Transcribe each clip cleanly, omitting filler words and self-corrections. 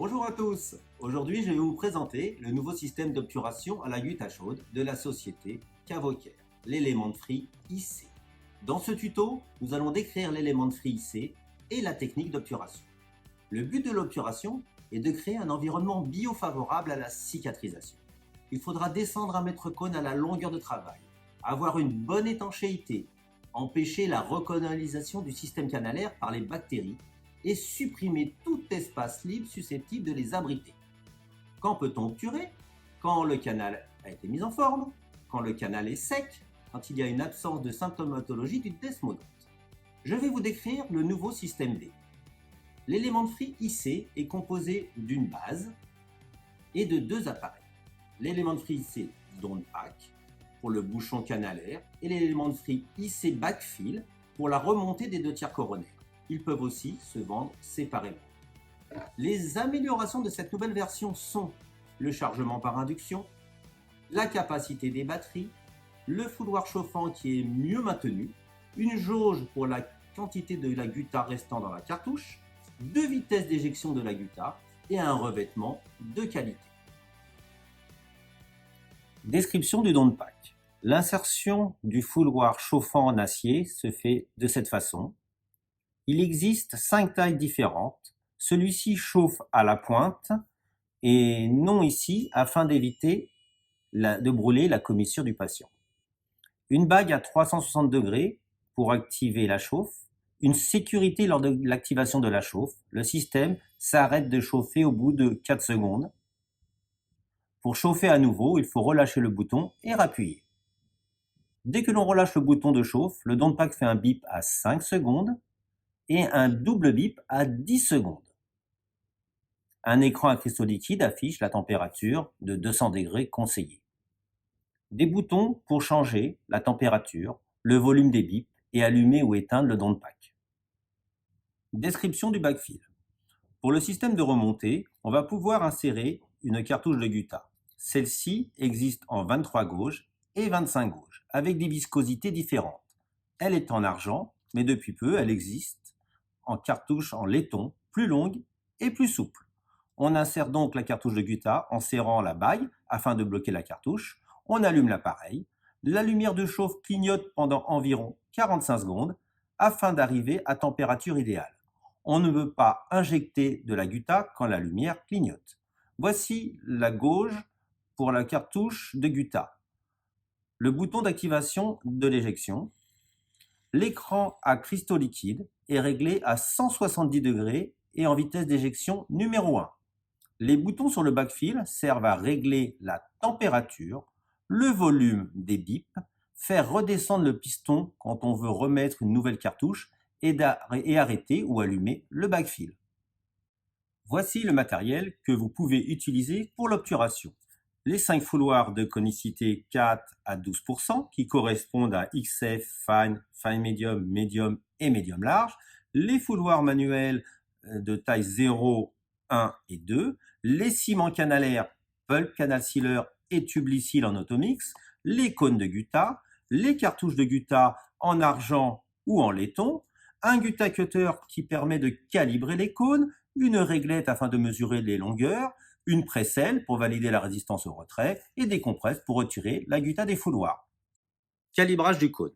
Bonjour à tous. Aujourd'hui, je vais vous présenter le nouveau système d'obturation à la gutta chaude de la société Cavoker, l'Element Free IC. Dans ce tuto, nous allons décrire l'Element Free IC et la technique d'obturation. Le but de l'obturation est de créer un environnement biofavorable à la cicatrisation. Il faudra descendre 1 mètre cône à la longueur de travail, avoir une bonne étanchéité, empêcher la recolonisation du système canalaire par les bactéries et supprimer tout espace libre susceptible de les abriter. Quand peut-on obturer? Quand le canal a été mis en forme, quand le canal est sec, quand il y a une absence de symptomatologie du desmodonte. Je vais vous décrire le nouveau système D. L'Element Free IC est composé d'une base et de 2 appareils. L'Element Free IC Down Pack pour le bouchon canalaire et l'Element Free IC Backfill pour la remontée des 2 tiers coronaires. Ils peuvent aussi se vendre séparément. Les améliorations de cette nouvelle version sont le chargement par induction, la capacité des batteries, le fouloir chauffant qui est mieux maintenu, une jauge pour la quantité de la gutta restant dans la cartouche, 2 vitesses d'éjection de la gutta et un revêtement de qualité. Description du down pack. L'insertion du fouloir chauffant en acier se fait de cette façon. Il existe 5 tailles différentes. Celui-ci chauffe à la pointe et non ici afin d'éviter de brûler la commissure du patient. Une bague à 360 degrés pour activer la chauffe. Une sécurité lors de l'activation de la chauffe. Le système s'arrête de chauffer au bout de 4 secondes. Pour chauffer à nouveau, il faut relâcher le bouton et rappuyer. Dès que l'on relâche le bouton de chauffe, le down pack fait un bip à 5 secondes et un double bip à 10 secondes. Un écran à cristaux liquides affiche la température de 200 degrés conseillée. Des boutons pour changer la température, le volume des bips et allumer ou éteindre le down pack. Description du backfill. Pour le système de remontée, on va pouvoir insérer une cartouche de gutta. Celle-ci existe en 23 gauges et 25 gauges, avec des viscosités différentes. Elle est en argent, mais depuis peu, elle existe en cartouche en laiton, plus longue et plus souple. On insère donc la cartouche de gutta en serrant la bague afin de bloquer la cartouche. On allume l'appareil. La lumière de chauffe clignote pendant environ 45 secondes afin d'arriver à température idéale. On ne veut pas injecter de la gutta quand la lumière clignote. Voici la gauge pour la cartouche de gutta. Le bouton d'activation de l'éjection. L'écran à cristaux liquides est réglé à 170 degrés et en vitesse d'éjection numéro 1. Les boutons sur le backfill servent à régler la température, le volume des bips, faire redescendre le piston quand on veut remettre une nouvelle cartouche et arrêter ou allumer le backfill. Voici le matériel que vous pouvez utiliser pour l'obturation. Les 5 fouloirs de conicité 4 à 12% qui correspondent à XF, Fine, Fine Medium, Medium et Medium Large. Les fouloirs manuels de taille 0, 1 et 2. Les ciments canalaires, Pulp Canal Sealer et Tublicil en Automix. Les cônes de gutta. Les cartouches de gutta en argent ou en laiton. Un gutta cutter qui permet de calibrer les cônes. Une réglette afin de mesurer les longueurs. Une presselle pour valider la résistance au retrait et des compresses pour retirer la gutta des fouloirs. Calibrage du cône.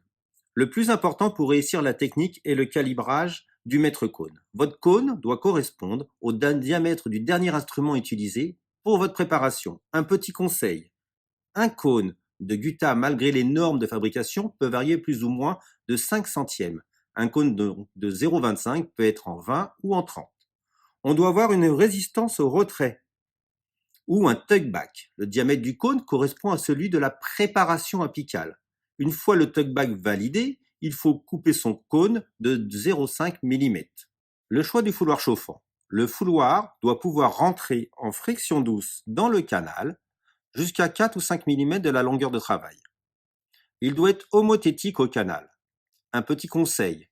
Le plus important pour réussir la technique est le calibrage du mètre cône. Votre cône doit correspondre au diamètre du dernier instrument utilisé pour votre préparation. Un petit conseil, un cône de gutta malgré les normes de fabrication peut varier plus ou moins de 5 centièmes. Un cône de 0,25 peut être en 20 ou en 30. On doit avoir une résistance au retrait ou un tugback. Le diamètre du cône correspond à celui de la préparation apicale. Une fois le tugback validé, il faut couper son cône de 0,5 mm. Le choix du fouloir chauffant. Le fouloir doit pouvoir rentrer en friction douce dans le canal jusqu'à 4 ou 5 mm de la longueur de travail. Il doit être homothétique au canal. Un petit conseil,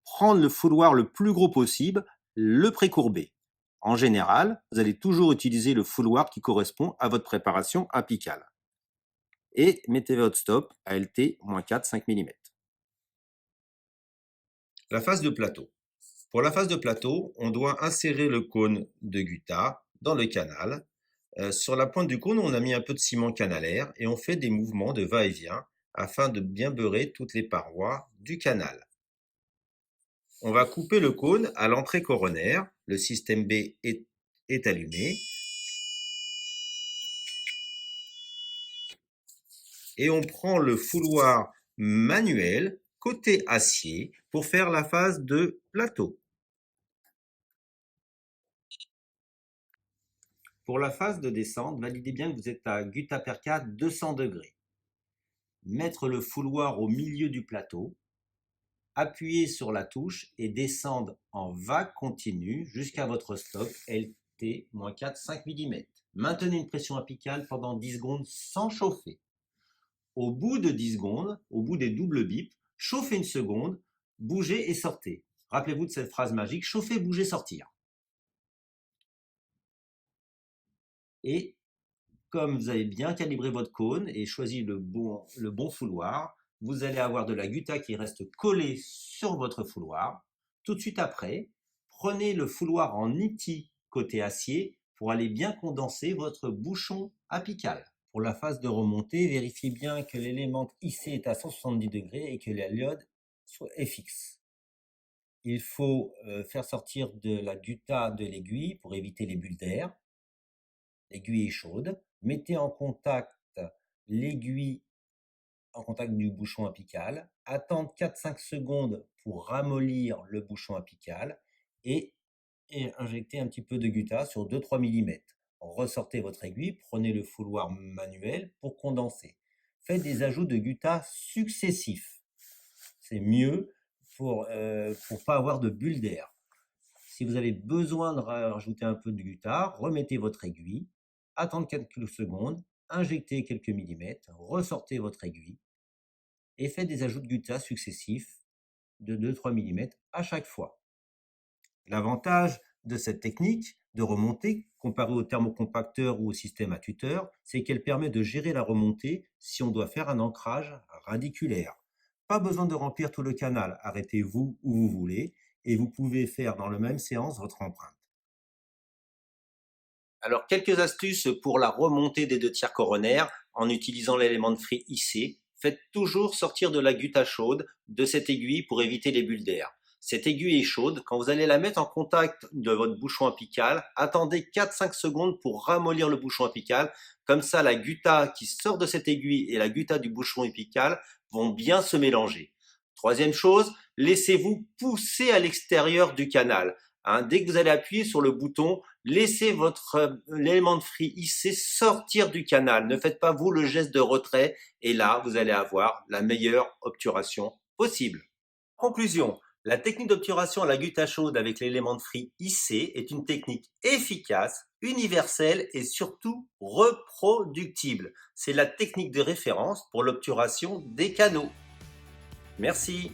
prendre le fouloir le plus gros possible, le précourber. En général, vous allez toujours utiliser le fouloir qui correspond à votre préparation apicale. Et mettez votre stop à LT-4-5 mm. La phase de plateau. Pour la phase de plateau, on doit insérer le cône de gutta dans le canal. Sur la pointe du cône, on a mis un peu de ciment canalaire et on fait des mouvements de va-et-vient afin de bien beurrer toutes les parois du canal. On va couper le cône à l'entrée coronaire. Le système B est allumé. Et on prend le fouloir manuel côté acier pour faire la phase de plateau. Pour la phase de descente, validez bien que vous êtes à Guttapercha 200 degrés. Mettre le fouloir au milieu du plateau, appuyer sur la touche et descendre en vague continue jusqu'à votre stop LT-4-5 mm. Maintenez une pression apicale pendant 10 secondes sans chauffer. Au bout de 10 secondes, au bout des doubles bips, chauffez une seconde, bougez et sortez. Rappelez-vous de cette phrase magique, chauffer, bouger, sortir. Et comme vous avez bien calibré votre cône et choisi le bon fouloir, vous allez avoir de la gutta qui reste collée sur votre fouloir. Tout de suite après, prenez le fouloir en nitty côté acier pour aller bien condenser votre bouchon apical. Pour la phase de remontée, vérifiez bien que l'élément IC est à 170 degrés et que la diode est fixe. Il faut faire sortir de la gutta de l'aiguille pour éviter les bulles d'air. L'aiguille est chaude. Mettez en contact l'aiguille en contact du bouchon apical. Attendre 4-5 secondes pour ramollir le bouchon apical et injecter un petit peu de gutta sur 2-3 mm. Ressortez votre aiguille, prenez le fouloir manuel pour condenser. Faites des ajouts de gutta successifs. C'est mieux pour pas avoir de bulles d'air. Si vous avez besoin de rajouter un peu de gutta, remettez votre aiguille, attendre quelques secondes, injectez quelques millimètres, ressortez votre aiguille et faites des ajouts de gutta successifs de 2-3 mm à chaque fois. L'avantage de cette technique de remontée, comparée au thermocompacteur ou au système à tuteur, c'est qu'elle permet de gérer la remontée si on doit faire un ancrage radiculaire. Pas besoin de remplir tout le canal, arrêtez-vous où vous voulez et vous pouvez faire dans la même séance votre empreinte. Alors, quelques astuces pour la remontée des 2/3 coronaires en utilisant l'élément de frais IC. Faites toujours sortir de la gutta chaude de cette aiguille pour éviter les bulles d'air. Cette aiguille est chaude. Quand vous allez la mettre en contact de votre bouchon apical, attendez 4-5 secondes pour ramollir le bouchon apical. Comme ça, la gutta qui sort de cette aiguille et la gutta du bouchon apical vont bien se mélanger. Troisième chose, laissez-vous pousser à l'extérieur du canal. Dès que vous allez appuyer sur le bouton, laissez l'élément de frais IC sortir du canal. Ne faites pas vous le geste de retrait et là, vous allez avoir la meilleure obturation possible. Conclusion, la technique d'obturation à la gutta chaude avec l'élément de frais IC est une technique efficace, universelle et surtout reproductible. C'est la technique de référence pour l'obturation des canaux. Merci.